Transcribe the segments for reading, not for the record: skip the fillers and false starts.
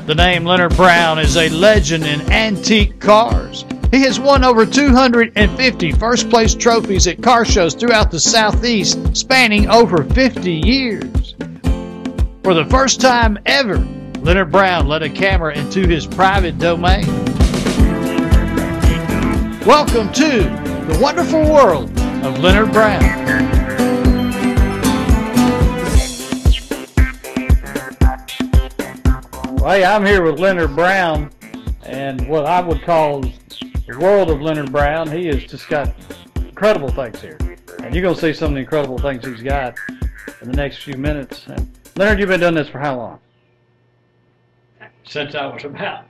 The name Leonard Brown is a legend in antique cars. He has won over 250 first-place trophies at car shows throughout the Southeast, spanning over 50 years. For the first time ever, Leonard Brown let a camera into his private domain. Welcome to the wonderful world of Leonard Brown. Hey, I'm here with Leonard Brown and what I would call the world of Leonard Brown. He has just got incredible things here. And you're going to see some of the incredible things he's got in the next few minutes. And Leonard, you've been doing this for how long? Since I was about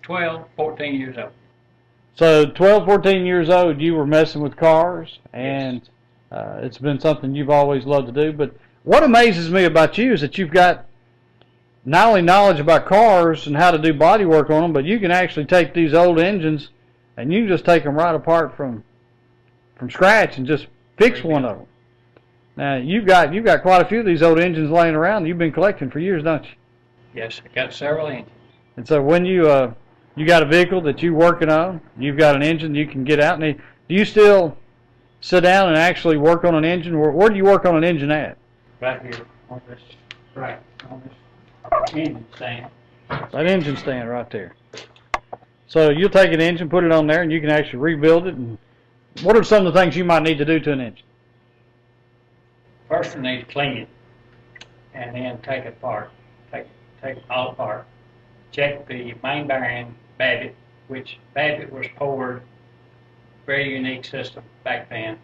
12, 14 years old. So 12, 14 years old, you were messing with cars, and it's been something you've always loved to do. But what amazes me about you is that you've got not only knowledge about cars and how to do body work on them, but you can actually take these old engines and you can just take them right apart from scratch and just fix one of them. Now you've got quite a few of these old engines laying around. You've been collecting for years, don't you? Yes, I got several engines. And so when you got a vehicle that you're working on, you've got an engine you can get out. And do you still sit down and actually work on an engine? Where do you work on an engine at? Right here on this, right on this engine stand. That engine stand right there. So you'll take an engine, put it on there, and you can actually rebuild it. And what are some of the things you might need to do to an engine? First, we need to clean it, and then take it apart. Take it all apart. Check the main bearing Babbitt, which Babbitt was poured. Very unique system back then.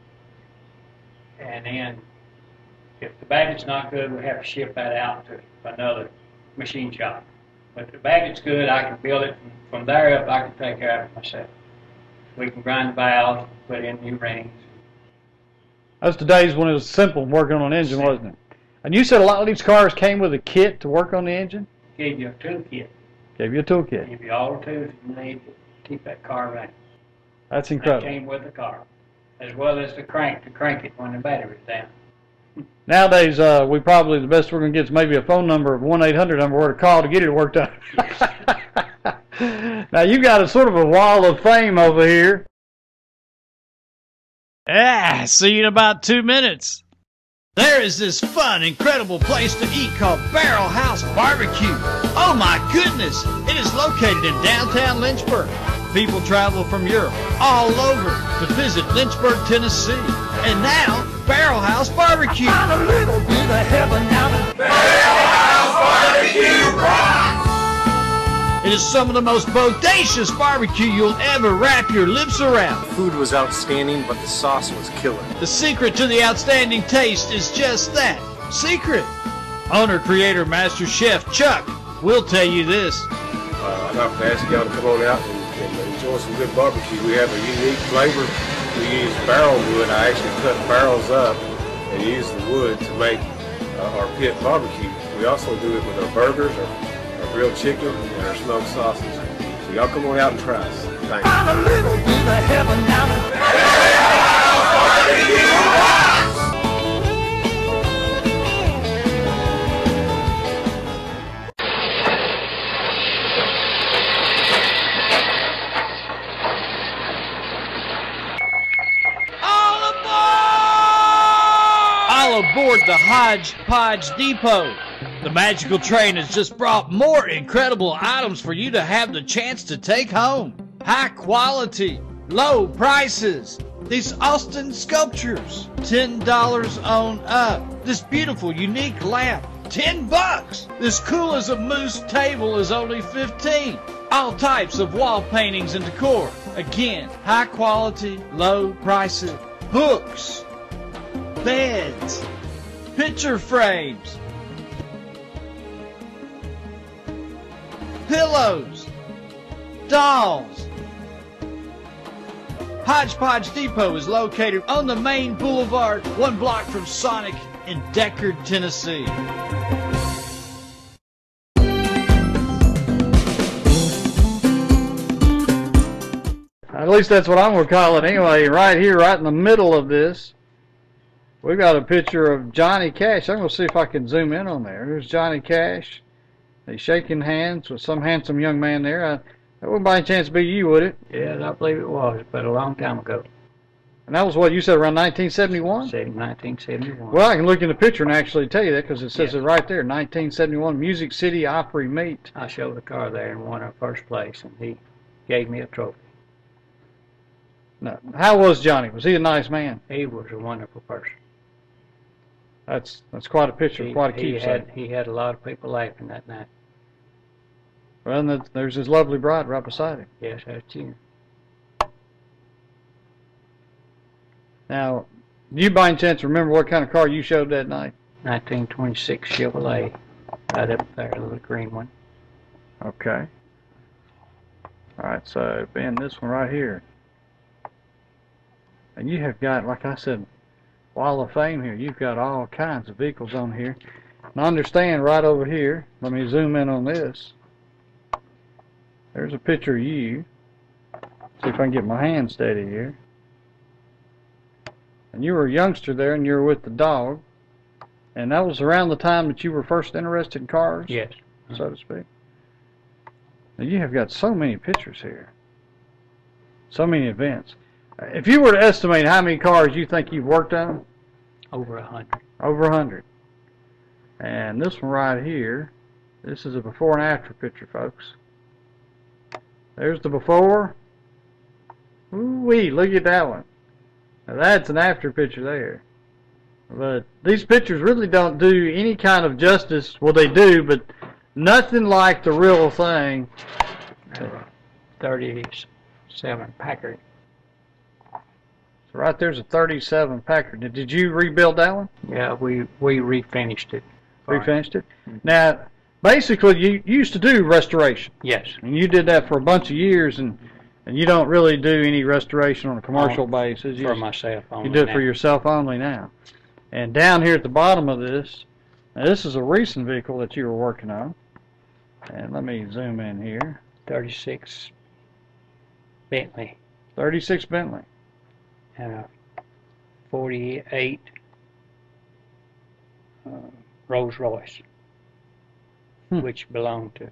And then, if the Babbitt's not good, we have to ship that out to another machine shop. But if the Babbitt's good, I can build it from there up. I can take care of it myself. We can grind the valves, put in new rings. That's the days when it was simple working on an engine, wasn't it? And you said a lot of these cars came with a kit to work on the engine? Gave you a toolkit. Gave you a toolkit. Give you all the tools you need to keep that car running. That's incredible. That came with the car, as well as the crank to crank it when the battery's down. Nowadays, the best we're going to get is maybe a phone number, a 1-800 number where to call to get it worked out. Now, you got a sort of a wall of fame over here. See you in about 2 minutes. There is this fun, incredible place to eat called Barrel House Barbecue. Oh my goodness! It is located in downtown Lynchburg. People travel from Europe all over to visit Lynchburg, Tennessee. And now, Barrel House Barbecue. I found a little bit of heaven now. Barrel House Barbecue rocks! It is some of the most bodacious barbecue you'll ever wrap your lips around. Food was outstanding, but the sauce was killer. The secret to the outstanding taste is just that, secret. Owner, creator, master chef Chuck will tell you this. I'd like to ask y'all to come on out and enjoy some good barbecue. We have a unique flavor. We use barrel wood. I actually cut barrels up and use the wood to make our pit barbecue. We also do it with our burgers, our grilled chicken, and our smoked sausage. So y'all come on out and try us. Thanks. I'm a little bit of heaven now. All aboard the Hodgepodge Depot. The magical train has just brought more incredible items for you to have the chance to take home. High quality, low prices. These Austin sculptures, $10 on up. This beautiful, unique lamp, $10. This cool as a moose table is only $15. All types of wall paintings and decor. Again, high quality, low prices. Books, beds, picture frames, pillows, dolls. Hodgepodge Depot is located on the main boulevard, 1 block from Sonic in Deckard, Tennessee. At least that's what I'm going to call it anyway. Right here, right in the middle of this, we've got a picture of Johnny Cash. I'm going to see if I can zoom in on there. There's Johnny Cash. He's shaking hands with some handsome young man there. That wouldn't by any chance be you, would it? Yeah, I believe it was, but a long time ago. And that was what you said, around 1971? 1971. Well, I can look in the picture and actually tell you that because it says it right there, 1971 Music City Opry Meet. I showed the car there and won our first place, and he gave me a trophy. Now, how was Johnny? Was he a nice man? He was a wonderful person. That's quite a picture, quite a keepsake. He had a lot of people laughing that night. Well, and there's his lovely bride right beside him. Yes, that's June. Now, do you by any chance remember what kind of car you showed that night? 1926 Chevrolet, right up there, the little green one. Okay. All right, so Ben, this one right here. And you have got, like I said, Wall of Fame here. You've got all kinds of vehicles on here. And understand right over here, let me zoom in on this. There's a picture of you. See if I can get my hand steady here. And you were a youngster there, and you were with the dog. And that was around the time that you were first interested in cars? Yes. So to speak. Now, you have got so many pictures here. So many events. If you were to estimate how many cars you think you've worked on? Over 100. Over 100. And this one right here, this is a before and after picture, folks. There's the before. Ooh-wee, look at that one. Now that's an after picture there. But these pictures really don't do any kind of justice. Well, they do, but nothing like the real thing. 37 Packard. So right there's a 37 Packard. Did you rebuild that one? Yeah, we refinished it. Refinished it? Now, basically, you used to do restoration. Yes. And you did that for a bunch of years, and you don't really do any restoration on a commercial basis. For myself only. You do it for yourself only now. And down here at the bottom of this, now this is a recent vehicle that you were working on. And let me zoom in here. 36 Bentley. 36 Bentley. And a 48 Rolls Royce, which belonged to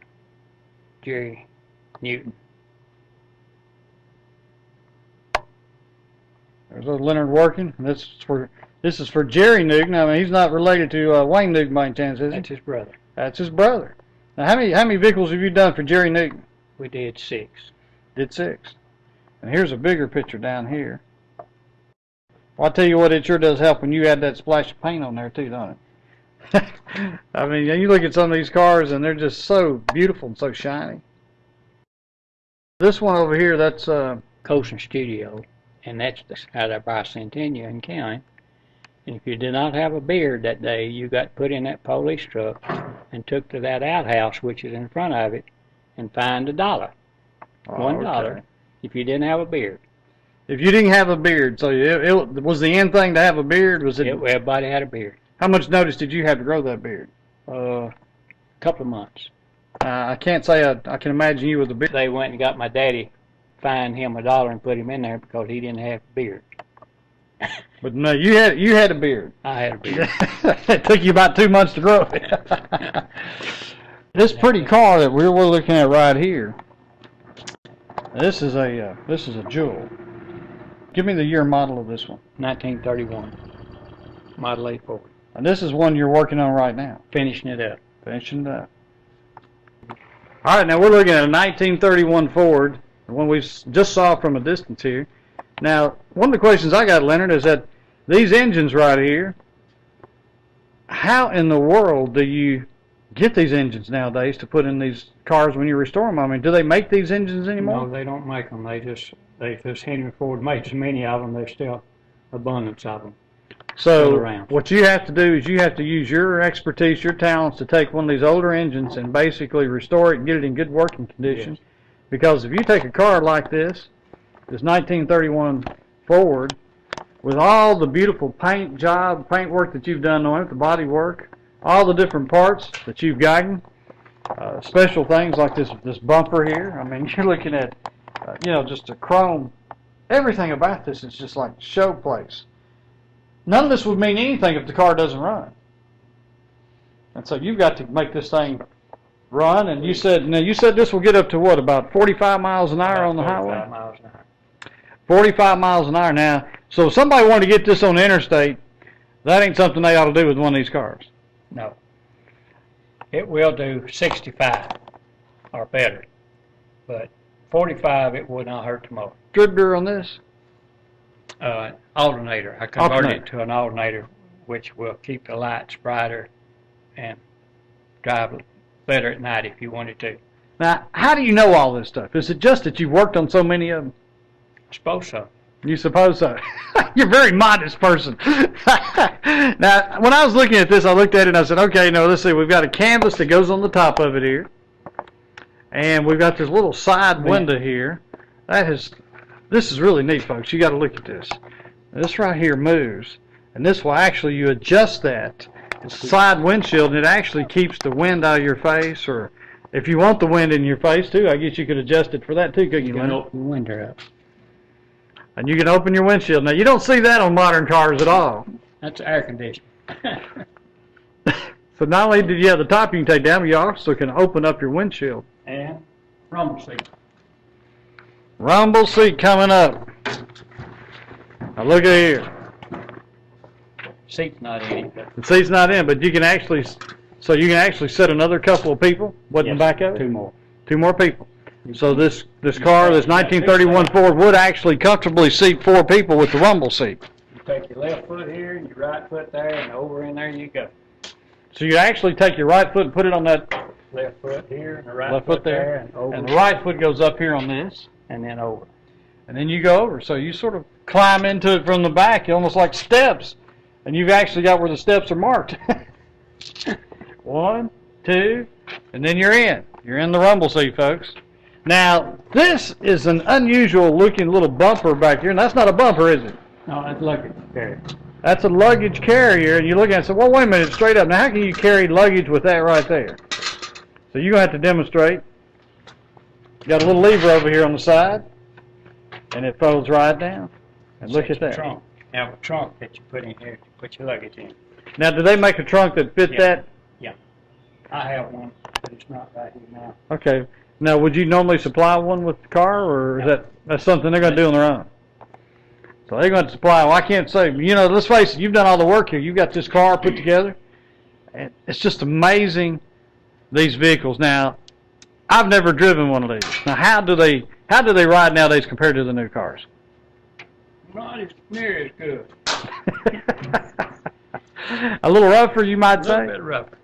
Jerry Newton. There's old Leonard working. This is for Jerry Newton. I mean, he's not related to Wayne Newton by any chance, is he? That's his brother. That's his brother. Now, how many vehicles have you done for Jerry Newton? We did 6. Did 6. And here's a bigger picture down here. Well, I'll tell you what, it sure does help when you add that splash of paint on there too, don't it? I mean, you look at some of these cars and they're just so beautiful and so shiny. This one over here, that's Colson Studio, and that's out of Bicentennial in County. And if you did not have a beard that day, you got put in that police truck and took to that outhouse, which is in front of it, and fined $1. $1 if you didn't have a beard. If you didn't have a beard, so it was the end thing to have a beard? Was it? Everybody had a beard. How much notice did you have to grow that beard? A couple of months. I can't say I can imagine you with a beard. They went and got my daddy, fined him $1 and put him in there because he didn't have a beard. But no, you had a beard. I had a beard. It took you about 2 months to grow it. This pretty car that we're looking at right here. This is a jewel. Give me the year and model of this one. 1931. Model A Ford. And this is one you're working on right now. Finishing it up. Finishing it up. All right, now we're looking at a 1931 Ford, the one we just saw from a distance here. Now, one of the questions I got, Leonard, is that these engines right here, how in the world do you get these engines nowadays to put in these cars when you restore them? I mean, do they make these engines anymore? No, they don't make them. They just Henry Ford makes many of them. There's still abundance of them. So what you have to do is you have to use your expertise, your talents to take one of these older engines and basically restore it and get it in good working condition. Yes. Because if you take a car like this 1931 Ford, with all the beautiful paint work that you've done on it, the body work, all the different parts that you've gotten, special things like this bumper here. I mean, you're looking at, just a chrome. Everything about this is just like showplace. None of this would mean anything if the car doesn't run. And so you've got to make this thing run, and you said this will get up to what, about 45 miles an hour on the highway? 45 miles an hour. 45 miles an hour now. So if somebody wanted to get this on the interstate, that ain't something they ought to do with one of these cars. No. It will do 65 or better, but 45 it would not hurt the motor. Distributor on this? Alternator. I converted it to an alternator, which will keep the lights brighter and drive better at night if you wanted to. Now, how do you know all this stuff? Is it just that you've worked on so many of them? I suppose so. You suppose so? You're a very modest person. Now, when I was looking at this, I looked at it and I said, okay, no, let's see. We've got a canvas that goes on the top of it here. And we've got this little side window here. This is really neat, folks. You got to look at this. This right here moves. And this will actually, you adjust that side windshield, and it actually keeps the wind out of your face. Or if you want the wind in your face, too, I guess you could adjust it for that, too, couldn't you, You can Leonard? open the window up. And you can open your windshield. Now, you don't see that on modern cars at all. That's air conditioning. So not only did you have the top you can take down, but you also can open up your windshield. And rumble seat. Rumble seat coming up. Now look at here. Seat's not in it, but The seat's not in, but you can actually, so you can actually sit another couple of people, what, in the back of it? 2 more. 2 more people. So this car, this 1931 Ford, would actually comfortably seat 4 people with the rumble seat. You take your left foot here and your right foot there, and over in there you go. So you actually take your right foot and put it on that Left foot here and the right left foot there, and over. and the right foot goes up here on this, And then over. and then you go over. So you sort of climb into it from the back, almost like steps, and you've actually got where the steps are marked. 1, 2, and then you're in. You're in the rumble seat, folks. Now, this is an unusual looking little bumper back here, and that's not a bumper, is it? No, that's luggage carrier. That's a luggage carrier, and you look at it and say, well, wait a minute, straight up. Now, how can you carry luggage with that right there? So you're going to have to demonstrate. You got a little lever over here on the side, and it folds right down. And look at that. Trunk. You have a trunk that you put in here to put your luggage in. Now, do they make a trunk that fit that? Yeah. I have one, but it's not right here now. Okay. Now, would you normally supply one with the car, or is that's something they're going to do on their own? So they're going to supply. Well, I can't say. You know, let's face it. You've done all the work here. You've got this car put together, and it's just amazing. These vehicles. Now, I've never driven one of these. Now, how do they ride nowadays compared to the new cars? Not as near as good. A little rougher, you might A say. little bit rougher.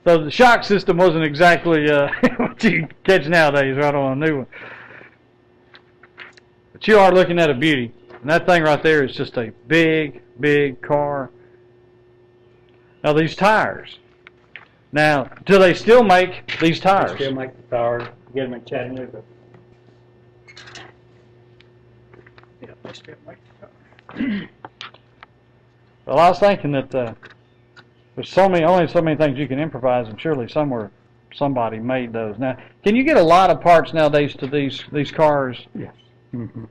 So the shock system wasn't exactly what you catch nowadays, right, on a new one. But you are looking at a beauty. And that thing right there is just a big, big car. Now these tires. Now, do they still make these tires? They still make the tires. Get them in Chattanooga. Yeah, they still make the tires. Well, I was thinking that there's only so many things you can improvise, and surely somewhere somebody made those. Now, can you get a lot of parts nowadays to these cars? Yes. Mm-hmm.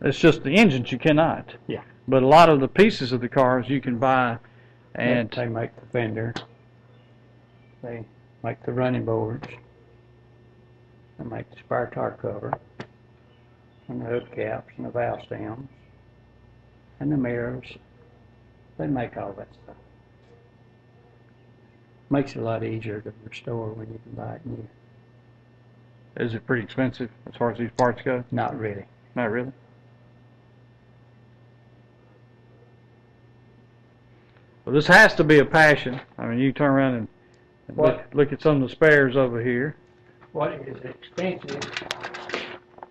It's just the engines you cannot. Yeah. But a lot of the pieces of the cars you can buy, and they make the fender. They make the running boards. They make the spare tire cover, and the hood caps, and the valve stems, and the mirrors. They make all that stuff. Makes it a lot easier to restore when you can buy it new. is it pretty expensive as far as these parts go? Not really. Not really. Well, this has to be a passion. I mean, you turn around and look at some of the spares over here. What is expensive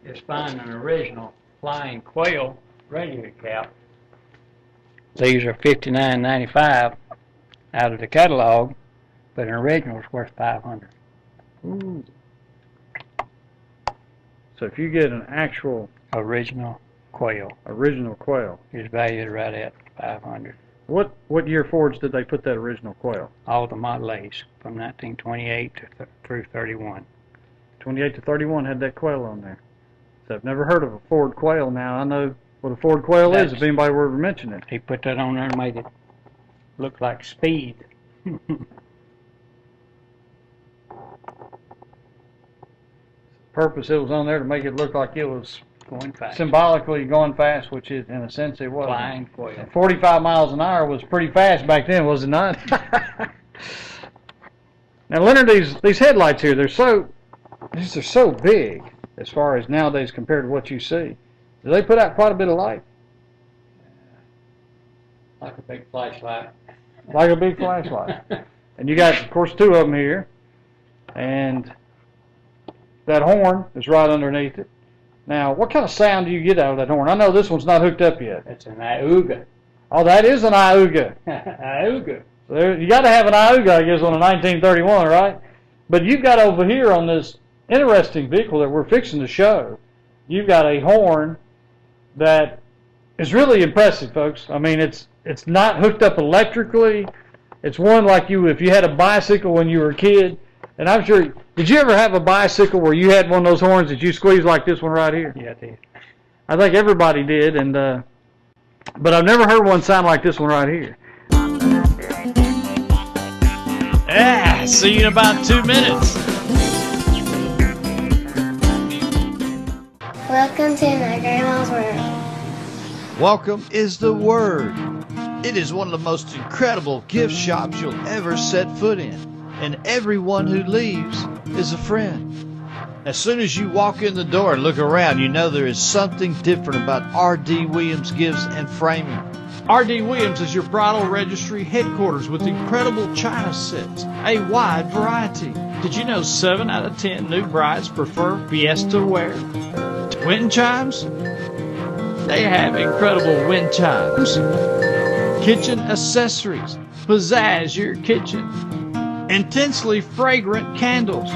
is finding an original flying quail radiator cap. These are $59.95 out of the catalog, but an original is worth $500. Ooh. So if you get an actual Original quail quail, is valued right at $500. what year Fords did they put that original quail? All the Model A's from 1928 through 31. 28 to 31 had that quail on there. So I've never heard of a Ford quail. Now I know what a Ford quail is if anybody were to mention it. He put that on there and made it look like speed. purpose it was on there to make it look like it was Going fast. symbolically going fast, which is, in a sense, it was. Flying quail. 45 miles an hour was pretty fast back then, was it not? Now, Leonard, these headlights here, these are so big as far as nowadays compared to what you see. Do they put out quite a bit of light? Like a big flashlight. Like a big flashlight. And you got, of course, 2 of them here. And that horn is right underneath it. Now, what kind of sound do you get out of that horn? I know this one's not hooked up yet. It's an iuga. Oh, that is an iuga. Iuga. So you got to have an iuga, I guess, on a 1931, right? But you've got over here on this interesting vehicle that we're fixing to show, you've got a horn that is really impressive, folks. I mean, it's not hooked up electrically. It's one like if you had a bicycle when you were a kid. And I'm sure, did you ever have a bicycle where you had one of those horns that you squeezed like this one right here? Yeah, I did. I think everybody did, and but I've never heard one sound like this one right here. Yeah, see you in about 2 minutes. Welcome to my grandma's world. Welcome is the word. It is one of the most incredible gift shops you'll ever set foot in. And everyone who leaves is a friend. As soon as you walk in the door and look around, you know there is something different about R.D. Williams Gifts and Framing. R.D. Williams is your bridal registry headquarters with incredible china sets, a wide variety. Did you know 7 out of 10 new brides prefer Fiesta ware? Wind chimes? They have incredible wind chimes. Kitchen accessories. Pizzazz your kitchen. Intensely fragrant candles.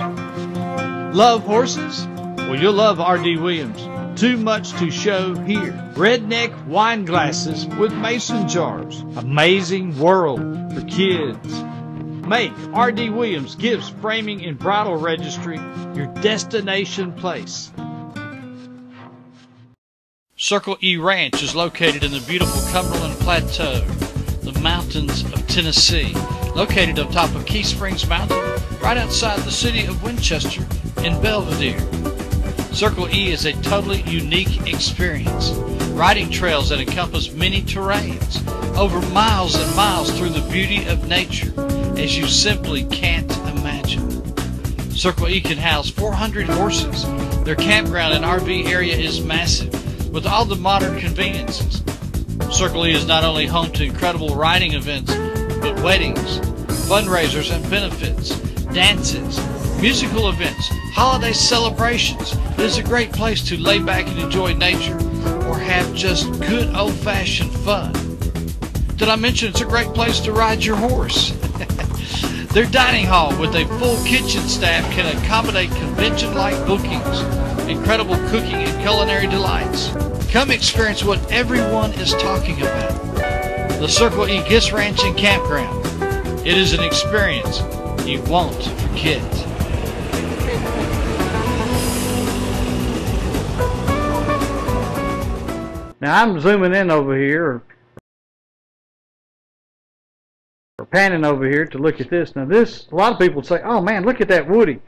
Love horses? Well, you'll love R.D. Williams. Too much to show here. Redneck wine glasses with mason jars. Amazing world for kids. Make R.D. Williams Gifts, Framing, and Bridal Registry your destination place. Circle E Ranch is located in the beautiful Cumberland Plateau, the mountains of Tennessee. Located on top of Key Springs Mountain, right outside the city of Winchester in Belvedere. Circle E is a totally unique experience. Riding trails that encompass many terrains, over miles and miles through the beauty of nature, as you simply can't imagine. Circle E can house 400 horses. Their campground and RV area is massive, with all the modern conveniences. Circle E is not only home to incredible riding events, but weddings, fundraisers and benefits, dances, musical events, holiday celebrations. It is a great place to lay back and enjoy nature or have just good old-fashioned fun. Did I mention it's a great place to ride your horse? Their dining hall with a full kitchen staff can accommodate convention-like bookings, incredible cooking and culinary delights. Come experience what everyone is talking about. The Circle E Gifts Ranch and Campground. It is an experience you won't forget. Now I'm zooming in over here, or panning over here to look at this. Now this, a lot of people say, oh man, look at that Woody.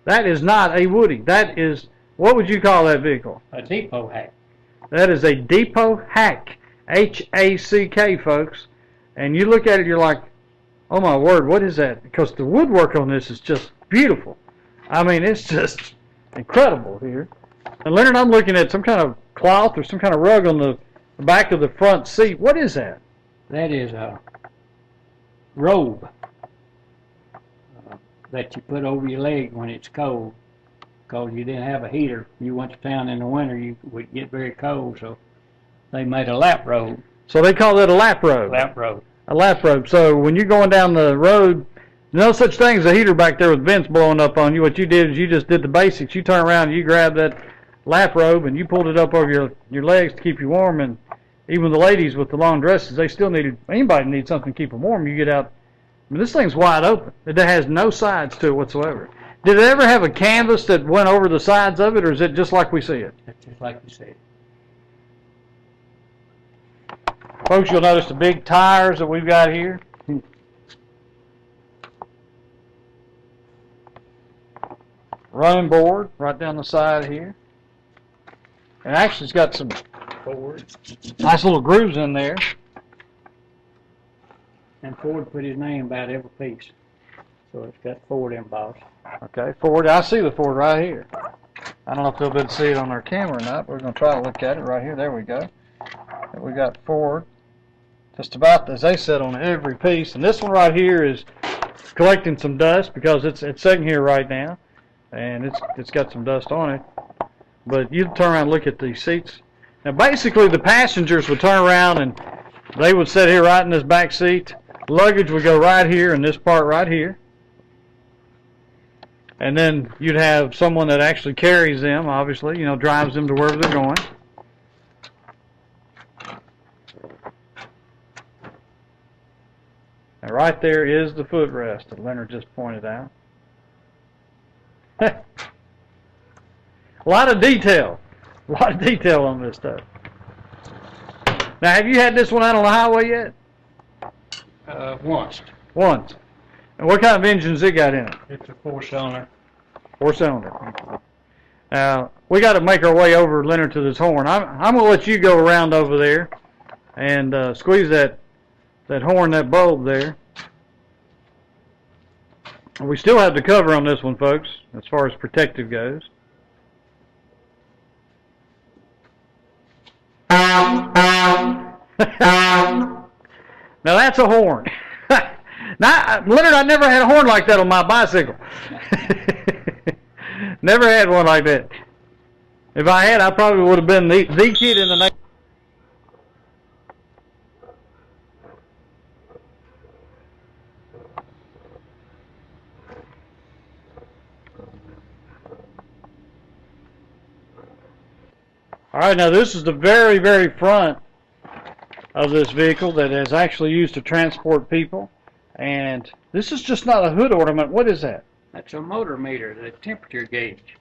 That is not a Woody. That is, what would you call that vehicle? A depot hack. That is a depot hack. H-A-C-K, folks. And you look at it, you're like, oh my word, what is that? Because the woodwork on this is just beautiful. I mean, it's just incredible here. And Leonard, I'm looking at some kind of cloth or some kind of rug on the back of the front seat. What is that? That is a robe that you put over your leg when it's cold, because you didn't have a heater. You went to town in the winter, you would get very cold, so they made a lap robe. So they call it a lap robe. Lap robe. A lap robe. So when you're going down the road, no such thing as a heater back there with vents blowing up on you. What you did is you just did the basics. You turn around and you grab that lap robe and you pulled it up over your legs to keep you warm. And even the ladies with the long dresses, they still needed, anybody needs something to keep them warm. You get out, I mean, this thing's wide open. It has no sides to it whatsoever. Did it ever have a canvas that went over the sides of it, or is it just like we see it? It's just like you said. Folks, you'll notice the big tires that we've got here. running board right down the side here. And actually, it's got some nice little grooves in there. And Ford put his name about every piece. So it's got Ford embossed. Okay, Ford. I see the Ford right here. I don't know if they'll be able to see it on our camera or not, but we're going to try to look at it right here. There we go. And we got Ford just about, as they said, on every piece. And this one right here is collecting some dust because it's sitting here right now. And it's got some dust on it. But you turn around and look at these seats. Now, basically, the passengers would turn around and they would sit here right in this back seat. Luggage would go right here in this part right here. And then you'd have someone that actually carries them, obviously, you know, drives them to wherever they're going. And right there is the footrest that Leonard just pointed out. A lot of detail. A lot of detail on this stuff. Now, have you had this one out on the highway yet? Once. Once. And what kind of engine's it got in it? It's a 4-cylinder. 4-cylinder. Now, we got to make our way over, Leonard, to this horn. I'm going to let you go around over there and squeeze that horn, that bulb there. And we still have the cover on this one, folks, as far as protective goes. Now that's a horn. Now, Leonard, I never had a horn like that on my bicycle. Never had one like that. If I had, I probably would have been the kid in the neighborhood. All right, now this is the very, very front of this vehicle that is actually used to transport people. And this is just not a hood ornament. What is that? That's a motor meter, the temperature gauge.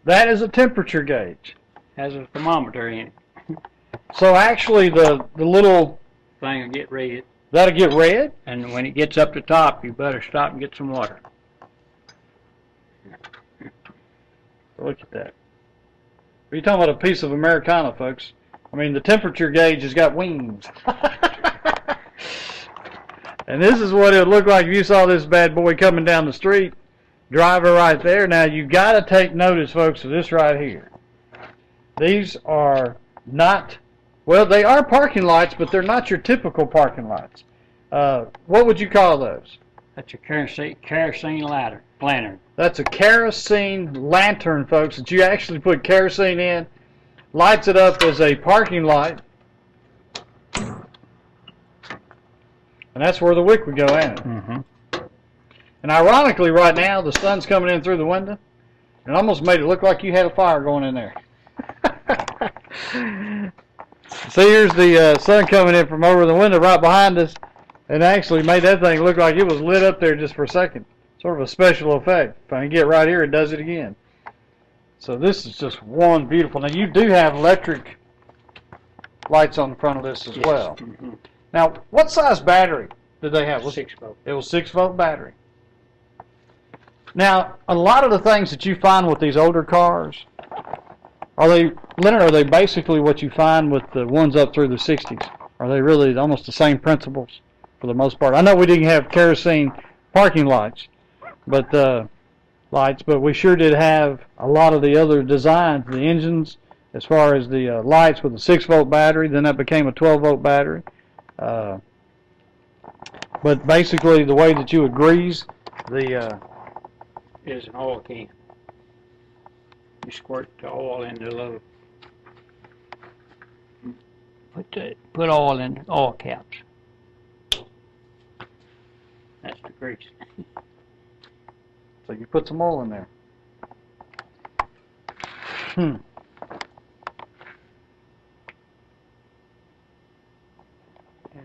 That is a temperature gauge. Has a thermometer in it. So actually the little thing will get red. That'll get red? And when it gets up to top, you better stop and get some water. Look at that. You're talking about a piece of Americana, folks. I mean, the temperature gauge has got wings. And this is what it would look like if you saw this bad boy coming down the street. Driver right there. Now, you've got to take notice, folks, of this right here. These are not, well, they are parking lights, but they're not your typical parking lights. What would you call those? That's a kerosene lantern. That's a kerosene lantern, folks, that you actually put kerosene in, lights it up as a parking light, and that's where the wick would go in it. Mm-hmm. And ironically, right now, the sun's coming in through the window, and it almost made it look like you had a fire going in there. So here's the sun coming in from over the window right behind us, and actually made that thing look like it was lit up there just for a second. Sort of a special effect. If I can get right here, it does it again. So this is just one beautiful. Now you do have electric lights on the front of this as well. Mm-hmm. Now, what size battery did they have? 6 volt. It was 6-volt battery. Now, a lot of the things that you find with these older cars, are they, Leonard, are they basically what you find with the ones up through the 60s? Are they really almost the same principles for the most part? I know we didn't have kerosene parking lights, but we sure did have a lot of the other designs, the engines, as far as the lights with a 6-volt battery. Then that became a 12-volt battery. But basically, the way that you would grease the is an oil can. You squirt the oil in the little. Put oil in oil caps. That's the grease. So you put some oil in there. And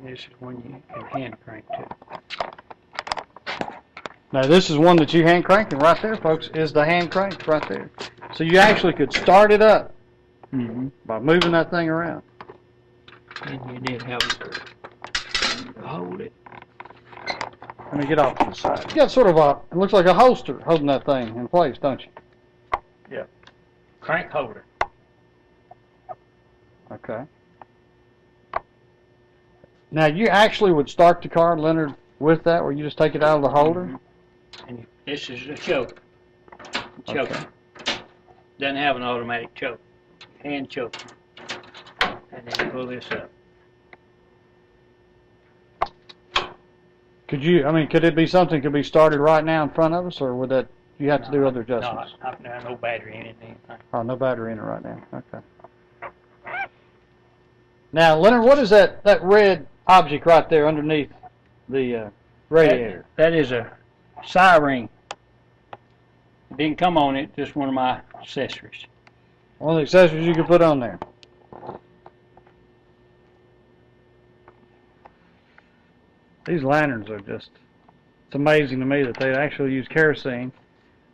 this is one you can hand crank to. Now this is one that you hand crank, and right there, folks, is the hand crank right there. So you actually could start it up by moving that thing around. And you did have to hold it. Let me get off to the side. You got sort of a, it looks like a holster holding that thing in place, don't you? Yep. Crank holder. Okay. Now, you actually would start the car, Leonard, with that, or you just take it out of the holder? And this is the choke. Choke. Okay. Doesn't have an automatic choke. Hand choke. And then pull this up. Could it be something that could be started right now in front of us, or would that, you have to do other adjustments? No battery in it or anything. Oh, no battery in it right now. Okay. Now, Leonard, what is that red object right there underneath the radiator? That is a side ring. It didn't come on it, just one of my accessories. One of the accessories you could put on there. These lanterns are just, it's amazing to me that they actually use kerosene,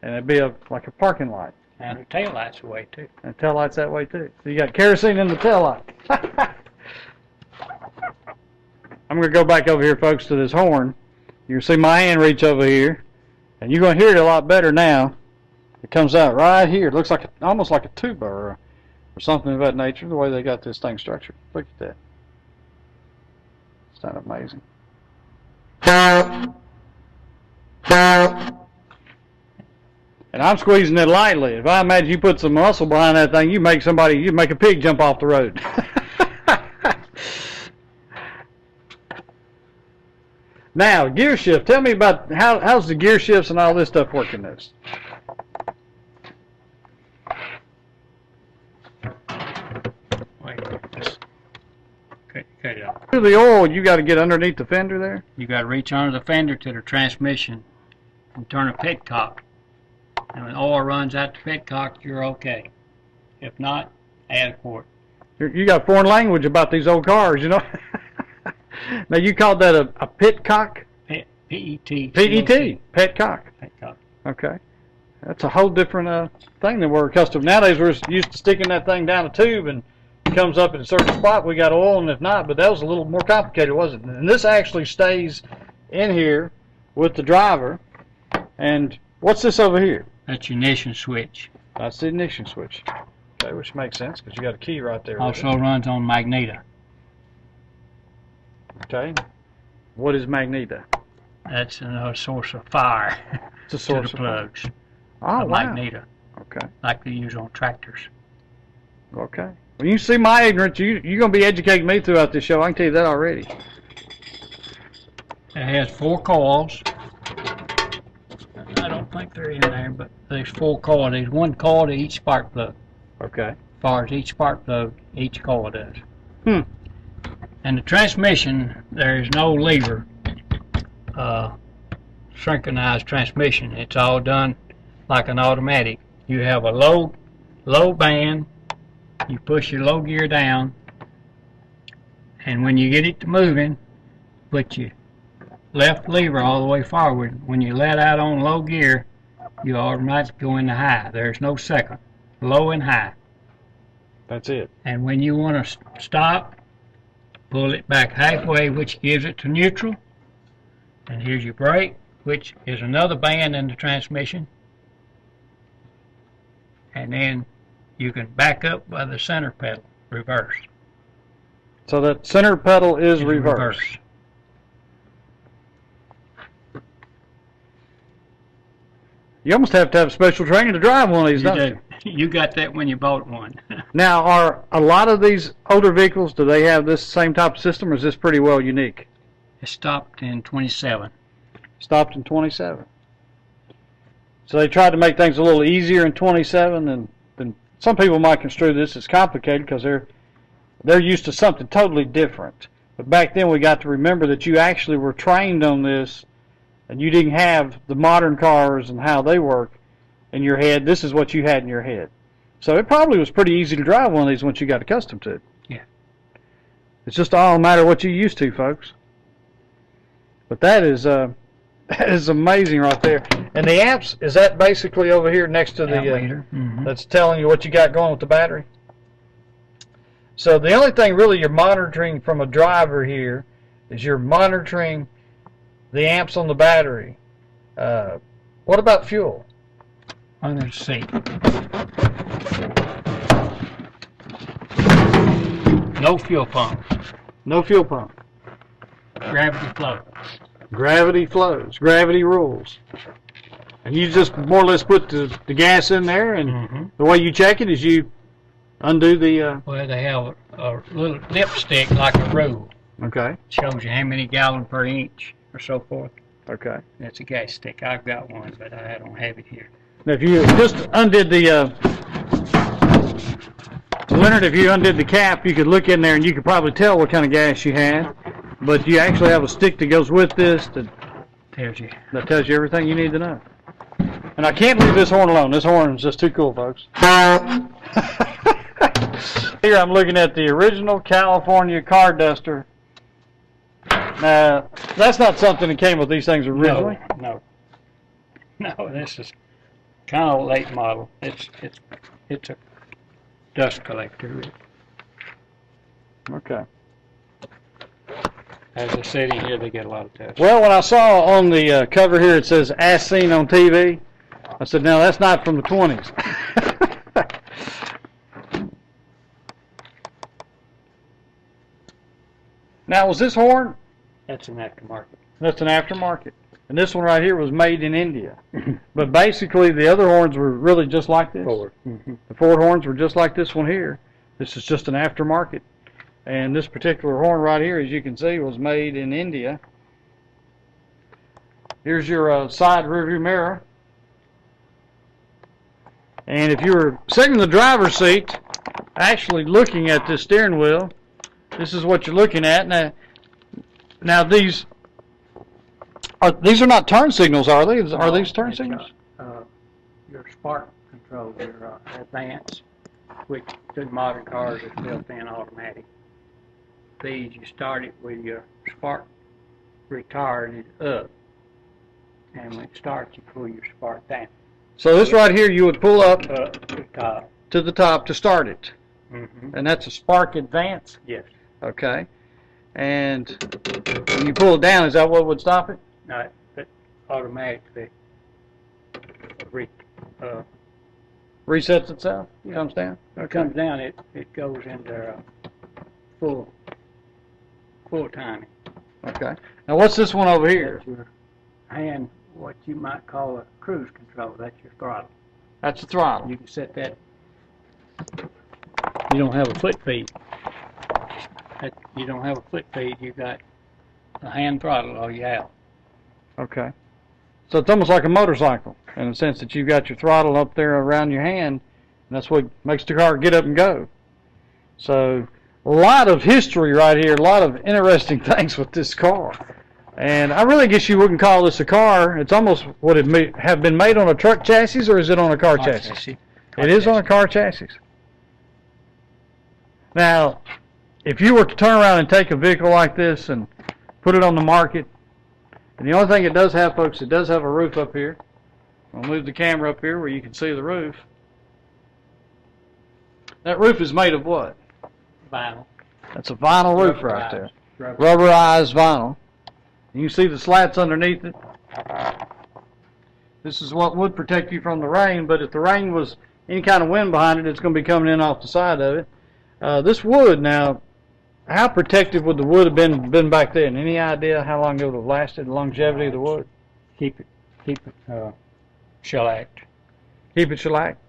and it'd be like a parking light. And the tail light's away too. And the tail light's that way too. So you got kerosene in the tail light. I'm going to go back over here, folks, to this horn. You can see my hand reach over here, and you're going to hear it a lot better now. It comes out right here. It looks like almost like a tuba or something of that nature, the way they got this thing structured. Look at that. It's not amazing. And I'm squeezing it lightly. If I imagine you put some muscle behind that thing, you make a pig jump off the road. Now, gear shift. Tell me about how's the gear shifts and all this stuff working this? Wait, just cut it off. Through the oil, you got to get underneath the fender there? You got to reach under the fender to the transmission and turn a petcock. And when oil runs out the petcock, you're okay. If not, add a quart. You got foreign language about these old cars, you know. Now, you called that a petcock? P-E-T. P-E-T, petcock. Petcock. Okay. That's a whole different thing than we're accustomed. Nowadays, we're used to sticking that thing down a tube and it comes up in a certain spot. We got oil, and if not, but that was a little more complicated, wasn't it? And this actually stays in here with the driver. And what's this over here? That's your ignition switch. That's the ignition switch. Okay, which makes sense because you got a key right there. Also runs on magneto. Okay. What is magneto? That's another source of fire. It's a source to the plugs. Oh, wow. Magneto. Okay. Like they use on tractors. Okay. Well, you see my ignorance. You're going to be educating me throughout this show. I can tell you that already. It has 4 coils. I don't think they're in there, but there's 4 coils. There's 1 coil to each spark plug. Okay. As far as each spark plug, each coil does. Hmm. And the transmission, there is no lever, synchronized transmission. It's all done like an automatic. You have a low band, you push your low gear down, and when you get it to moving, put your left lever all the way forward. When you let out on low gear, you automatically go into high. There's no second. Low and high. That's it. And when you want to stop, pull it back halfway, which gives it to neutral. And here's your brake, which is another band in the transmission. And then you can back up by the center pedal, reverse. So that center pedal is reverse. You almost have to have special training to drive one of these, don't you? You got that when you bought one. Now, are a lot of these older vehicles, do they have this same type of system, or is this pretty well unique? It stopped in 27. Stopped in 27. So they tried to make things a little easier in 27, and some people might construe this as complicated because they're used to something totally different. But back then we got to remember that you actually were trained on this, and you didn't have the modern cars and how they work in your head. This is what you had in your head. So it probably was pretty easy to drive one of these once you got accustomed to it. Yeah. It's just all a matter of what you're used to, folks. But that is amazing right there. And the amps, is that basically over here next to the Ammeter. That's telling you what you got going with the battery? So the only thing really you're monitoring from a driver here is you're monitoring the amps on the battery. What about fuel? under the seat. No fuel pump. No fuel pump. Gravity flow. Gravity flows. Gravity rules. And you just more or less put the gas in there, and the way you check it is you undo the... Well, they have a little dipstick like a rule. Okay. Shows you how many gallons per inch or so forth. Okay. That's a gas stick. I've got one, but I don't have it here. Now, if you just undid the... Leonard, if you undid the cap, you could look in there and you could probably tell what kind of gas you had. But you actually have a stick that goes with this that tells you everything you need to know. And I can't leave this horn alone. This horn is just too cool, folks. Here I'm looking at the original California car duster. Now, that's not something that came with these things originally. No, this is kind of a late model. It's a dust collector. Okay. As I said in here, they get a lot of dust. Well, when I saw on the cover here it says "as seen on TV," I said, "No, that's not from the 20s." Now, was this horn? That's an aftermarket. That's an aftermarket. And this one right here was made in India. But basically, the other horns were really just like this. Ford. The Ford horns were just like this one here. This is just an aftermarket. And this particular horn right here, as you can see, was made in India. Here's your side rearview mirror. And if you were sitting in the driver's seat, actually looking at this steering wheel, this is what you're looking at. Now these are not turn signals, are they? Are these turn signals? Your spark control, your advance, which the modern cars is built-in automatic. These, you start it with your spark retarded up, and when it starts, you pull your spark down. So this right here, you would pull up To the top to start it. Mm-hmm. And that's a spark advance? Yes. Okay. And when you pull it down, is that what would stop it? No, but automatically Resets itself? Comes down? When it comes down, it goes into full timing. Okay. Now what's this one over here? That's your hand, what you might call a cruise control. That's your throttle. That's the throttle. You can set that. You don't have a foot feed. You don't have a foot feed. You got a hand throttle all you have. Okay. So it's almost like a motorcycle in the sense that you've got your throttle up there around your hand, and that's what makes the car get up and go. So a lot of history right here, a lot of interesting things with this car. And I really guess you wouldn't call this a car. It's almost, would it have been made on a truck chassis, or is it on a car chassis? It is on a car chassis. Now, if you were to turn around and take a vehicle like this and put it on the market, and the only thing it does have, folks, it does have a roof up here. I'll move the camera up here where you can see the roof. That roof is made of what? Vinyl. That's a vinyl roof right there. Rubberized vinyl. You can see the slats underneath it. This is what would protect you from the rain, but if the rain was any kind of wind behind it, it's going to be coming in off the side of it. This wood, now, how protective would the wood have been back then? Any idea how long it would have lasted, the longevity of the wood? Keep it shellacked. Keep it shellacked.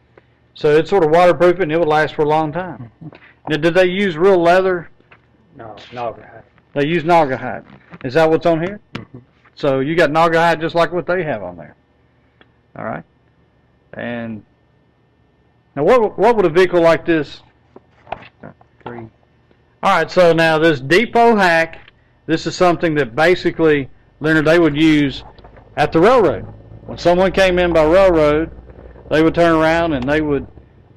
So it's sort of waterproof and it would last for a long time. Now, did they use real leather? No, naugahyde. They use naugahyde. Is that what's on here? Mm-hmm. So you got naugahyde just like what they have on there. All right. And now, what would a vehicle like this? Green. All right. So now this depot hack. This is something that basically, Leonard, they would use at the railroad. When someone came in by railroad, they would turn around and they would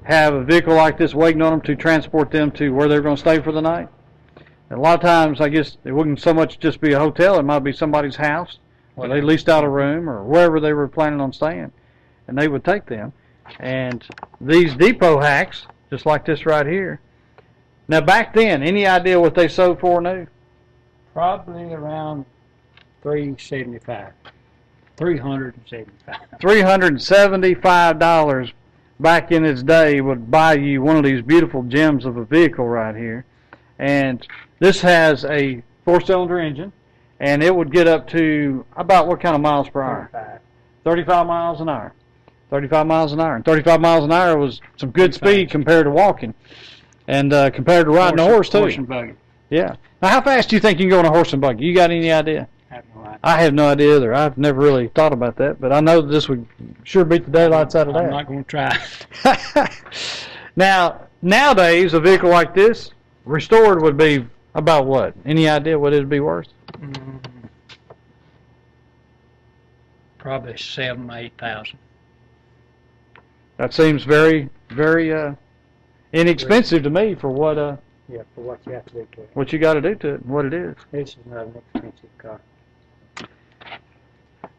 have a vehicle like this waiting on them to transport them to where they're going to stay for the night. And a lot of times, I guess, it wouldn't so much just be a hotel. It might be somebody's house, or they leased out a room, or wherever they were planning on staying. And they would take them. And these depot hacks, just like this right here. Now, back then, any idea what they sold for new? Probably around $375. $375. $375 back in its day would buy you one of these beautiful gems of a vehicle right here. And this has a 4-cylinder engine, and it would get up to about what kind of miles per hour? 35 miles an hour. 35 miles an hour. And 35 miles an hour was some good speed compared to walking. And compared to riding a horse, too. Horse and buggy. Yeah. Now, how fast do you think you can go on a horse and buggy? You got any idea? I have no idea. I have no idea either. I've never really thought about that, but I know that this would sure beat the daylights out of that. I'm not going to try. Now, nowadays, a vehicle like this, restored, would be about what? Any idea what it would be worth? Probably 7,000 or 8,000. That seems very, very inexpensive to me for what Yeah, for what you have to do to it. what you got to do to it and what it is. This is not an expensive car.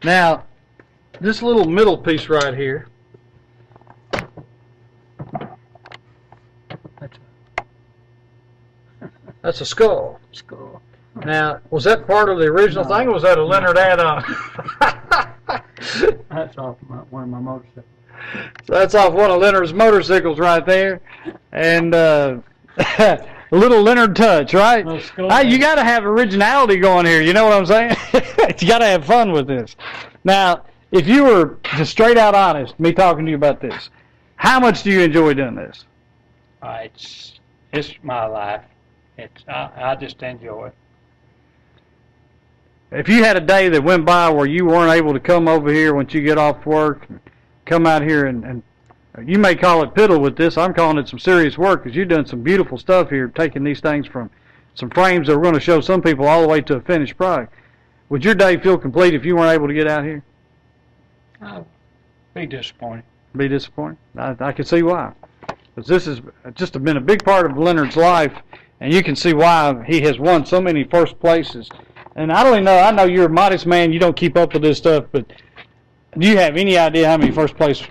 Now, this little middle piece right here, that's a skull. Skull. Now, was that part of the original thing, or was that a Leonard add-on? That's off one of my motorcycles. So that's off one of Leonard's motorcycles right there, and a little Leonard touch, right? Hey, you got to have originality going here. You know what I'm saying? You got to have fun with this. Now, if you were just straight out honest, me talking to you about this, how much do you enjoy doing this? It's my life. I just enjoy it. If you had a day that went by where you weren't able to come over here once you get off work, and come out here and you may call it piddle with this, I'm calling it some serious work, because you're doing some beautiful stuff here, taking these things from some frames that we're going to show some people all the way to a finished product. Would your day feel complete if you weren't able to get out here? I'd be disappointed. Be disappointed? I can see why. Because this has just been a big part of Leonard's life, and you can see why he has won so many first places. And I know you're a modest man, you don't keep up with this stuff, but do you have any idea how many first place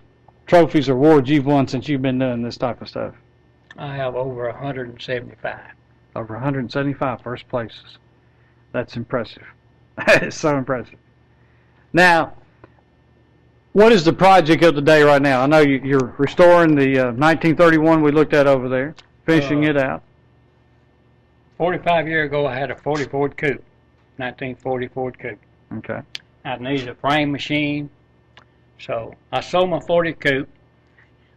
trophies or awards you've won since you've been doing this type of stuff? I have over 175. Over 175 first places. That's impressive. That is so impressive. Now, what is the project of the day right now? I know you're restoring the 1931 we looked at over there, finishing it out. 45 years ago, I had a 40 Ford Coupe, 1940 Ford Coupe. Okay. I needed a frame machine, so I sold my 40 Coupe,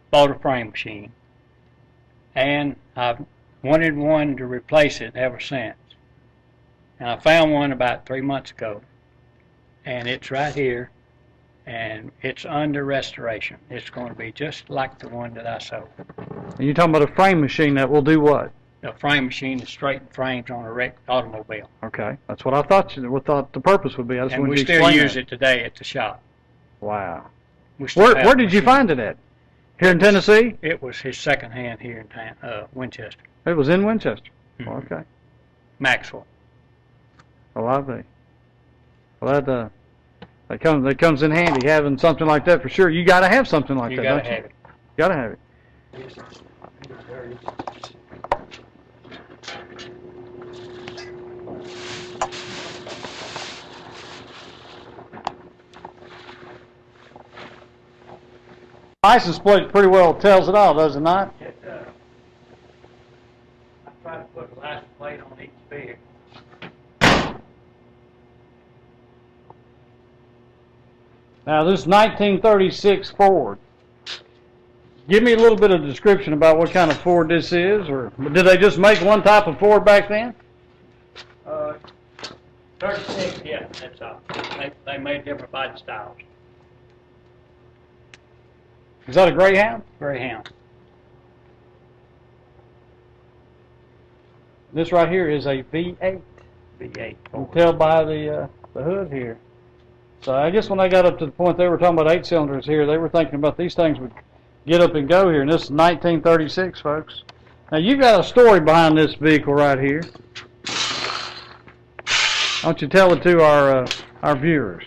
bought a frame machine, and I've wanted one to replace it ever since. And I found one about 3 months ago, and it's right here, and it's under restoration. It's going to be just like the one that I sold. And you're talking about a frame machine that will do what? The frame machine to straighten frames on a wrecked automobile. Okay, that's what I thought the purpose would be. And we still use it today at the shop. Wow. Where did you find it at? Here in Tennessee? It was his second hand here in Winchester. It was in Winchester. Mm-hmm. Okay. Maxwell. Well, I see. Well, that comes in handy, having something like that for sure. You got to have something like that, don't you? You got to have it. License plate pretty well tells it all, does it not? It does. I try to put a license plate on each vehicle. Now, this 1936 Ford. Give me a little bit of description about what kind of Ford this is, or did they just make one type of Ford back then? 36, yeah, that's all. They made different body styles. Is that a Greyhound? Greyhound. This right here is a V8. V8. You can tell by the hood here. So I guess when they got up to the point they were talking about 8 cylinders here, they were thinking about these things would get up and go here. And this is 1936, folks. Now you've got a story behind this vehicle right here. Why don't you tell it to our viewers?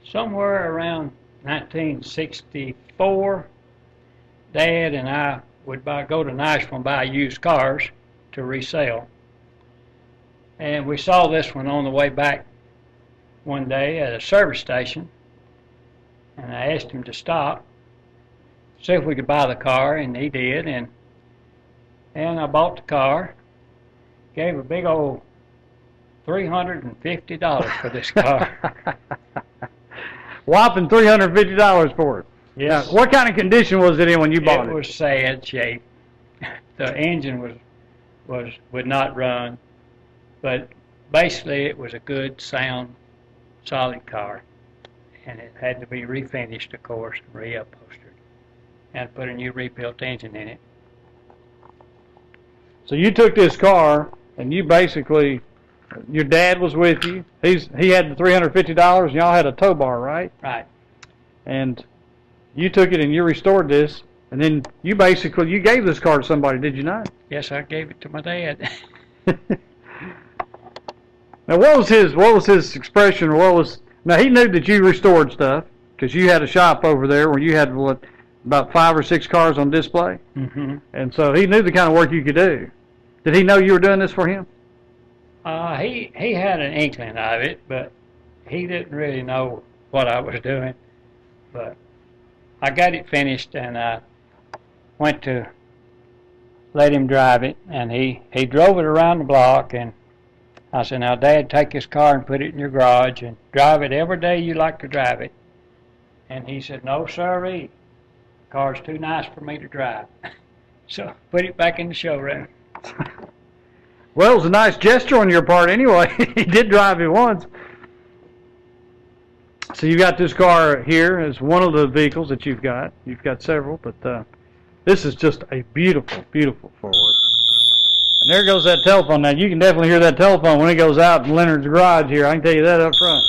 Somewhere around 1964, Dad and I would go to Nashville and buy used cars to resell. And we saw this one on the way back one day at a service station, and I asked him to stop, see if we could buy the car, and he did, and I bought the car, gave a big old $350 for this car. Whopping $350 for it. Yes. Now, what kind of condition was it in when you bought it? It was sad shape. The engine would not run, but basically it was a good, sound, solid car, and it had to be refinished, of course, and reupholstered, and put a new rebuilt engine in it. So you took this car, and you basically, your dad was with you. He had the $350, and y'all had a tow bar, right? Right. And you took it and you restored this, and then you gave this car to somebody, did you not? Yes, I gave it to my dad. Now, what was his expression, or now he knew that you restored stuff, because you had a shop over there where you had, what, about 5 or 6 cars on display? Mm-hmm. And so he knew the kind of work you could do. Did he know you were doing this for him? He had an inkling of it, but he didn't really know what I was doing. But I got it finished, and I went to let him drive it, and he drove it around the block, and I said, now, Dad, take this car and put it in your garage and drive it every day you like to drive it. And he said, no, sirree, the car's too nice for me to drive. So put it back in the showroom. Well, it was a nice gesture on your part anyway. He did drive it once. So you got this car here as one of the vehicles that you've got. You've got several, but this is just a beautiful, beautiful Ford. And there goes that telephone. Now, you can definitely hear that telephone when it goes out in Leonard's garage here. I can tell you that up front.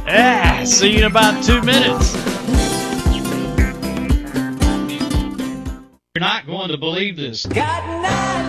Yeah, see you in about 2 minutes. You're not going to believe this. Got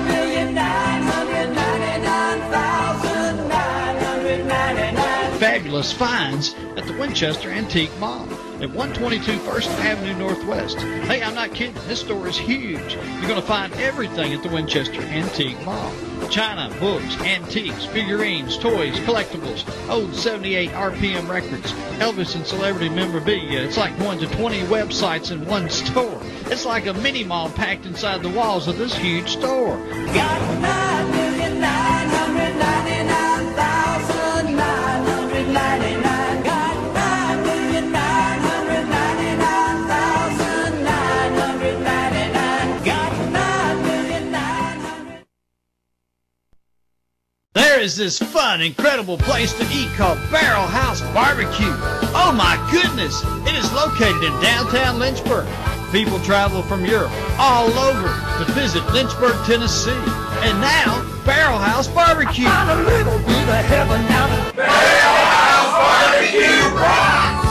9,999,999. Fabulous finds at the Winchester Antique Mall at 122 First Avenue Northwest. Hey, I'm not kidding. This store is huge. You're going to find everything at the Winchester Antique Mall. China, books, antiques, figurines, toys, collectibles, old 78 RPM records, Elvis and celebrity memorabilia. It's like going to 20 websites in one store. It's like a mini mall packed inside the walls of this huge store. Got 9,999,999. Got 9,999,999. Got 9,999,000. There is this fun, incredible place to eat called Barrel House Barbecue. Oh my goodness! It is located in downtown Lynchburg. People travel from Europe all over to visit Lynchburg, Tennessee. And now, Barrel House Barbecue. Found a little bit of heaven now. Barrel House Barbecue rocks!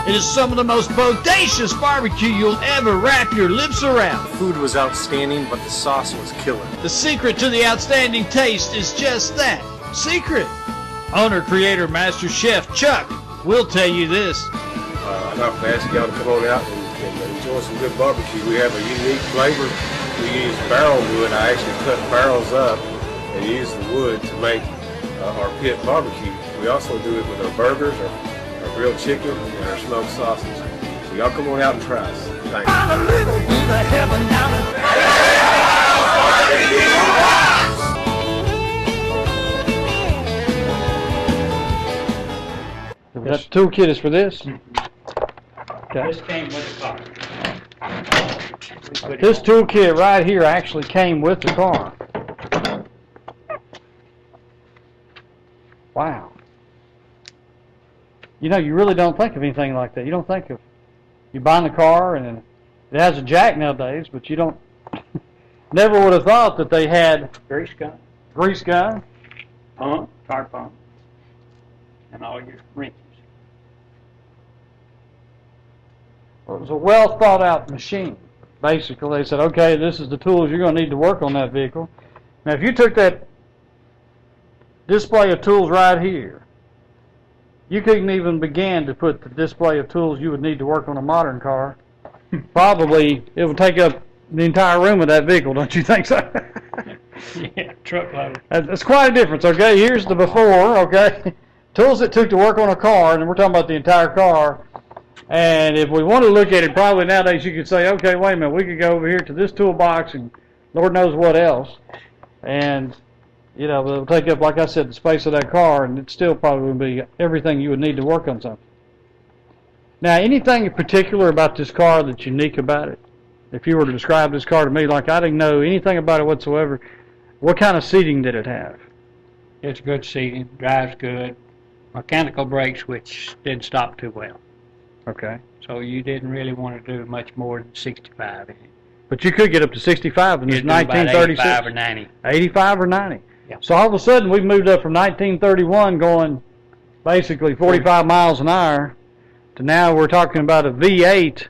It is some of the most bodacious barbecue you'll ever wrap your lips around. Food was outstanding, but the sauce was killer. The secret to the outstanding taste is just that, secret. Owner, creator, master chef Chuck will tell you this. I'd like to ask y'all to come on out and enjoy some good barbecue. We have a unique flavor. We use barrel wood. I actually cut barrels up and use the wood to make our pit barbecue. We also do it with our burgers, our grilled chicken, and our smoked sausage. So y'all come on out and try us. Thanks. Found a little bit of heaven now. That toolkit is for this? Okay. This came with the car. This toolkit right here actually came with the car. Wow. You know, you really don't think of anything like that. You don't think of, you buying the car and it has a jack nowadays, but you don't, never would have thought that they had Grease gun, pump, car pump, and all your wrenches. It was a well thought out machine. Basically, they said, okay, this is the tools you're going to need to work on that vehicle. Now, if you took that display of tools right here, you couldn't even begin to put the display of tools you would need to work on a modern car. Probably, it would take up the entire room of that vehicle, don't you think so? Yeah, truckload. That's quite a difference, okay? Here's the before, okay? Tools it took to work on a car, and we're talking about the entire car. And if we want to look at it, probably nowadays you could say, okay, wait a minute, we could go over here to this toolbox and Lord knows what else. And, you know, it'll take up, like I said, the space of that car, and it still probably would be everything you would need to work on something. Now, anything in particular about this car that's unique about it? If you were to describe this car to me, like I didn't know anything about it whatsoever, what kind of seating did it have? It's good seating, drives good, mechanical brakes, which didn't stop too well. Okay. So you didn't really want to do much more than 65 in it. But you could get up to 65 in this You'd do about 1936. 85 or 90. 85 or 90. Yeah. So all of a sudden we've moved up from 1931 going basically 45 miles an hour to now we're talking about a V8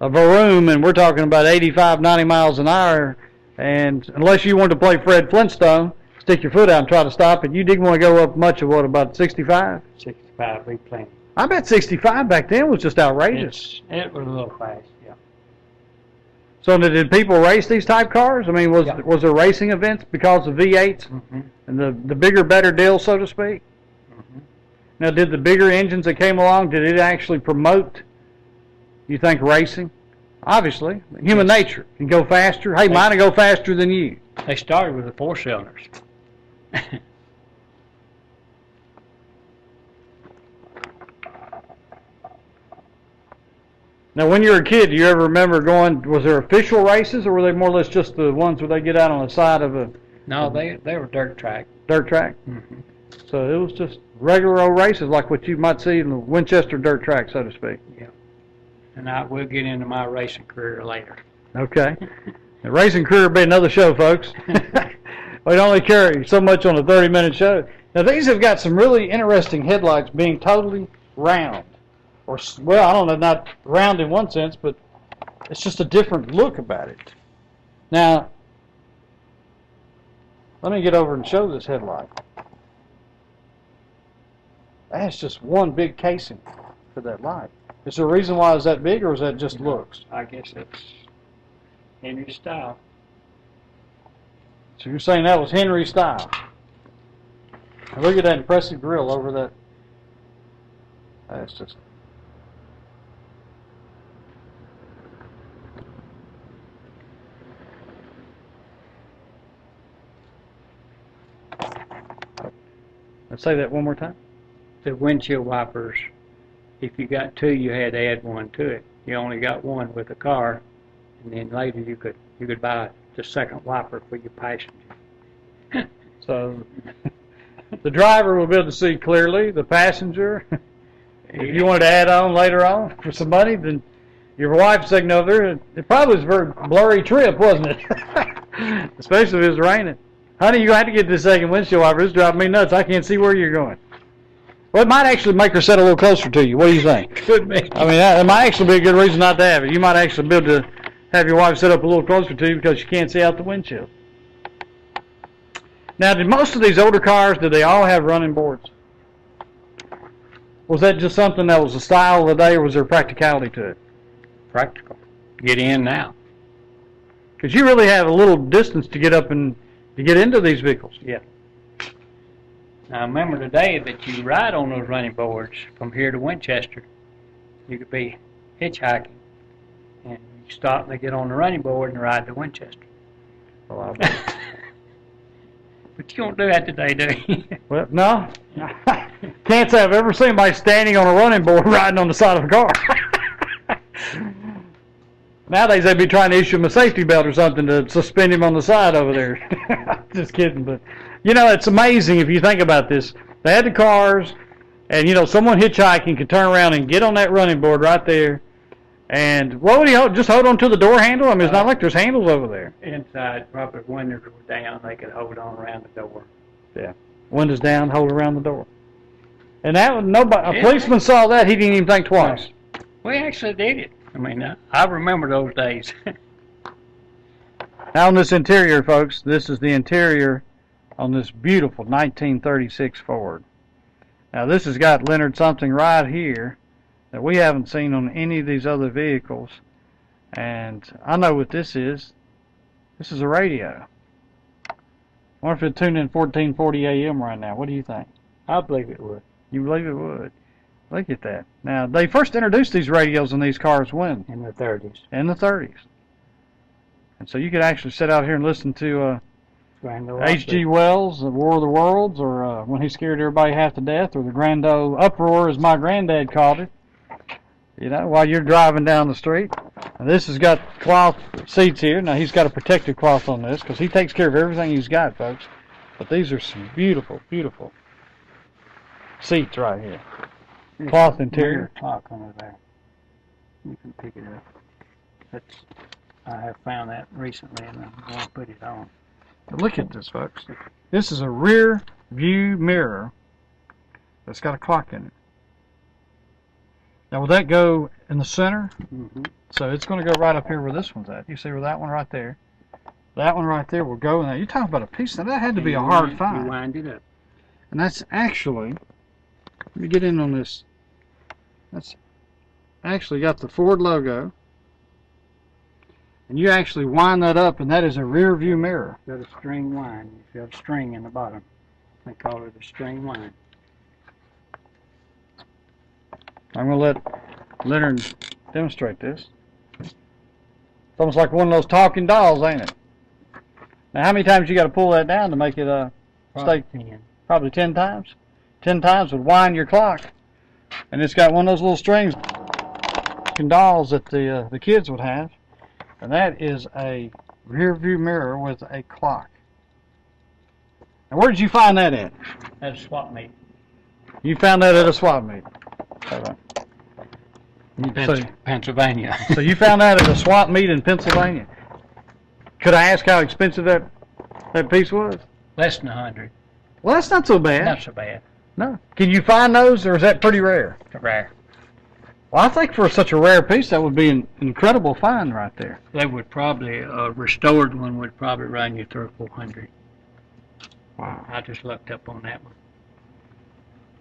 of a room, and we're talking about 85, 90 miles an hour. And unless you wanted to play Fred Flintstone, stick your foot out and try to stop it, you didn't want to go up much of what, about 65? 65, we plenty. I bet 65 back then was just outrageous. It was a little fast, yeah. So did people race these type cars? I mean, Yeah. was there racing events because of V8s and the bigger, better deal, so to speak? Now, did the bigger engines that came along, did it actually promote, you think, racing? Obviously, human nature can go faster. Hey, mine will go faster than you. They started with the 4-cylinders. Now, when you were a kid, do you ever remember going, was there official races, or were they more or less just the ones where they get out on the side of a No, they were dirt track. dirt track? So it was just regular old races like what you might see in the Winchester dirt track, so to speak. Yeah. And I will get into my racing career later. Okay. The racing career will be another show, folks. We'd only carry so much on a 30-minute show. Now, these have got some really interesting headlights being totally round. Or, well, I don't know, not round in one sense, but it's just a different look about it. Now, let me get over and show this headlight. That's just one big casing for that light. Is there a reason why it's that big, or is that just looks? I guess it's Henry's style. So you're saying that was Henry's style. Now look at that impressive grill over that. That's just... Let's say that one more time. The windshield wipers, if you got two, you had to add one to it. You only got one with the car, and then later you could buy the second wiper for your passenger. So the driver will be able to see clearly. The passenger, if you wanted to add on later on for some money, then your wife's sitting over there. It probably was a very blurry trip, wasn't it? Especially if it was raining. Honey, you have to get this second windshield wiper. It's driving me nuts. I can't see where you're going. Well, it might actually make her sit a little closer to you. What do you think? Could be. I mean, that might actually be a good reason not to have it. You might actually be able to have your wife sit up a little closer to you because you can't see out the windshield. Now, did most of these older cars, did they all have running boards? Was that just something that was the style of the day, or was there practicality to it? Practical. Get in now. Because you really have a little distance to get up and to get into these vehicles. Yeah. Now, remember the day that you ride on those running boards from here to Winchester, you could be hitchhiking, and you stop and get on the running board and ride to Winchester. Well, But you don't do that today, do you? well, no. Can't say I've ever seen anybody standing on a running board riding on the side of a car. Nowadays they'd be trying to issue him a safety belt or something to suspend him on the side over there. Just kidding, but you know, it's amazing if you think about this. They had the cars, and you know, someone hitchhiking could turn around and get on that running board right there. And what would he hold? Just hold on to the door handle? I mean, it's not like there's handles over there. Inside, probably if windows were down, they could hold on around the door. Yeah, windows down, hold around the door. And that nobody. A policeman saw that, he didn't even think twice. We actually did it. I mean, I remember those days. Now on this interior, folks, this is the interior on this beautiful 1936 Ford. Now this has got Leonard something right here that we haven't seen on any of these other vehicles. And I know what this is. This is a radio. I wonder if it'd tune in 1440 AM right now. What do you think? I believe it would. You believe it would? Look at that. Now, they first introduced these radios in these cars when? In the 30s. In the 30s. And so you could actually sit out here and listen to H.G. Wells, The War of the Worlds, or When He Scared Everybody Half to Death, or the Grand Ole Uproar, as my granddad called it, you know, while you're driving down the street. And this has got cloth seats here. Now, he's got a protective cloth on this because he takes care of everything he's got, folks. But these are some beautiful, beautiful seats right here. Cloth interior. Clock under there. You can pick it up. I have found that recently, and I'm going to put it on. But look at this, folks. This is a rear view mirror that's got a clock in it. Now, will that go in the center? Mm-hmm. So it's going to go right up here where this one's at. You see where that one right there? That one right there will go in there. You're talking about a piece. Now, that had to be a hard find. You wind it up. And that's actually, let me get in on this. That's actually got the Ford logo. And you actually wind that up, and that is a rear view mirror. Got a string wind. You have a string in the bottom. They call it a string wind. I'm going to let Leonard demonstrate this. It's almost like one of those talking dolls, ain't it? Now, how many times you got to pull that down to make it stay? 10. Probably 10 times. 10 times would wind your clock. And it's got one of those little strings dolls that the kids would have. And that is a rear view mirror with a clock. Now, where did you find that at? At a swap meet. You found that at a swap meet. Pennsylvania. So you found that at a swap meet in Pennsylvania. Could I ask how expensive that piece was? Less than 100. Well, that's not so bad. Not so bad. No. Can you find those, or is that pretty rare? Rare. Well, I think for such a rare piece, that would be an incredible find right there. They would probably, a restored one would probably run you 300 or 400. Wow. I just looked up on that one.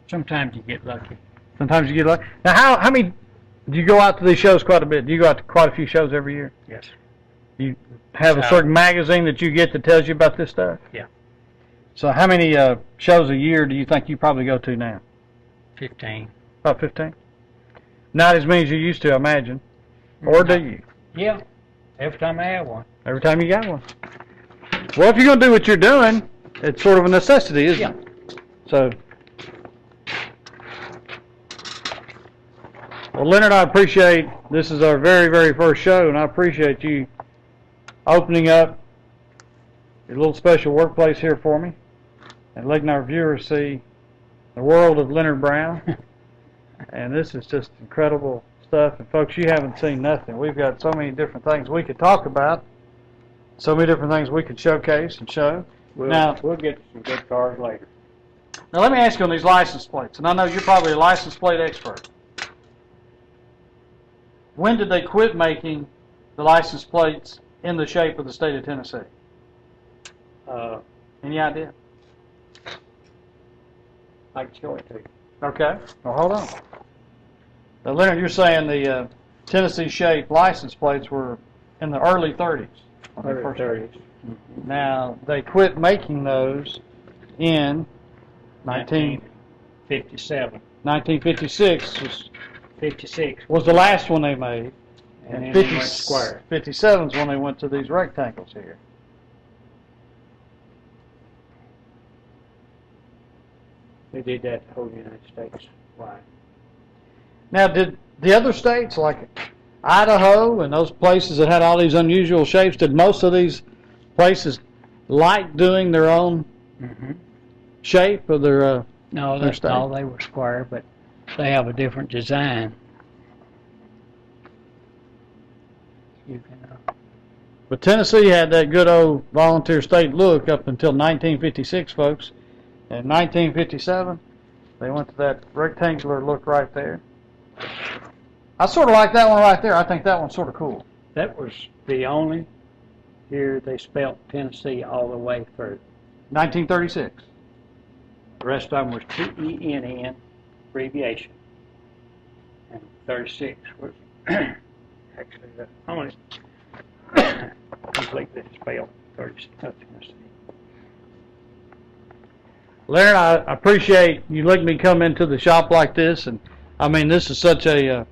Sometimes you get lucky. Sometimes you get lucky. Now, how many, do you go out to these shows quite a bit? Do you go out to quite a few shows every year? Yes. You have a certain magazine that you get that tells you about this stuff? Yeah. So how many shows a year do you think you probably go to now? 15. About 15? Not as many as you used to, I imagine. Or do you? Yeah. Every time I have one. Every time you got one. Well, if you're going to do what you're doing, it's sort of a necessity, isn't it? So, well, Leonard, I appreciate, this is our very, very first show, and I appreciate you opening up your little special workplace here for me and letting our viewers see the world of Leonard Brown. And this is just incredible stuff. And folks, you haven't seen nothing. We've got so many different things we could talk about, so many different things we could showcase and show. We'll get to some good cars later. Now let me ask you on these license plates, and I know you're probably a license plate expert. When did they quit making the license plates in the shape of the state of Tennessee? Any idea? I can show it to you. Okay. Well, hold on. Now, Leonard, you're saying the Tennessee shaped license plates were in the early 30s. Early 30s. Now, they quit making those in 1957. 1956 56. was the last one they made. And then 50, they went square. 57 is when they went to these rectangles here. They did that the whole United States wide. Now, did the other states, like Idaho and those places that had all these unusual shapes, did most of these places like doing their own shape of their No, their that's all. They were square, but they have a different design. You can. But Tennessee had that good old volunteer state look up until 1956, folks. In 1957, they went to that rectangular look right there. I sort of like that one right there. I think that one's sort of cool. That was the only year they spelled Tennessee all the way through. 1936. The rest of them was TENN, abbreviation. And 36 was actually the only completely spelled. Started touching us. Leonard, I appreciate you letting me come into the shop like this, and I mean, this is such a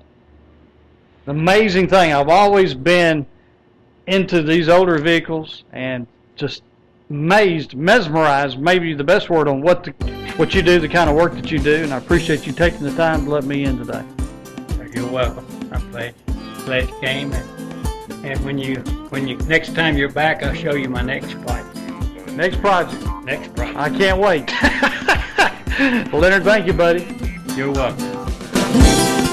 amazing thing. I've always been into these older vehicles and just amazed, mesmerized, maybe the best word on what you do, the kind of work that you do, and I appreciate you taking the time to let me in today. You're welcome. I'm glad you came, and when you next time you're back, I'll show you my next project. Next project. Next project. I can't wait. Well, Leonard, thank you, buddy. You're welcome.